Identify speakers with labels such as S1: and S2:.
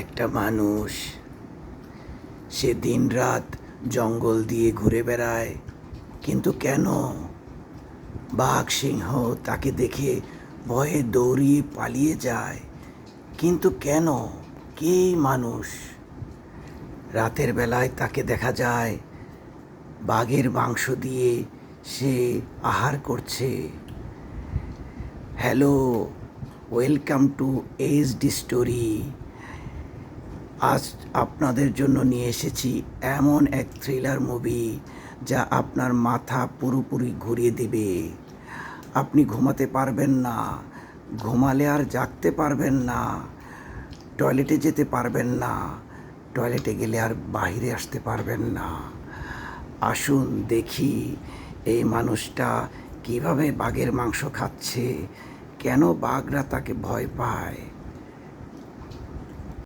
S1: একটা মানুষ, সে দিনরাত জঙ্গল দিয়ে ঘুরে বেড়ায়, কিন্তু কেন? বাঘ সিংহ তাকে দেখে ভয়ে দৌড়িয়ে পালিয়ে যায়, কিন্তু কেন? কে এই মানুষ? রাতের বেলায় তাকে দেখা যায় বাঘের মাংস দিয়ে সে আহার করছে। Hello, welcome to HD story. আজ আপনাদের জন্য নিয়ে এসেছি এমন এক থ্রিলার মুভি যা আপনার মাথা পুরোপুরি ঘুরিয়ে দেবে। আপনি ঘুমাতে পারবেন না, ঘুমালে আর জাগতে পারবেন না, টয়লেটে যেতে পারবেন না, টয়লেটে গেলে আর বাইরে আসতে পারবেন না। আসুন দেখি এই মানুষটা কিভাবে বাঘের মাংস খাচ্ছে, কেন বাঘরা তাকে ভয় পায়।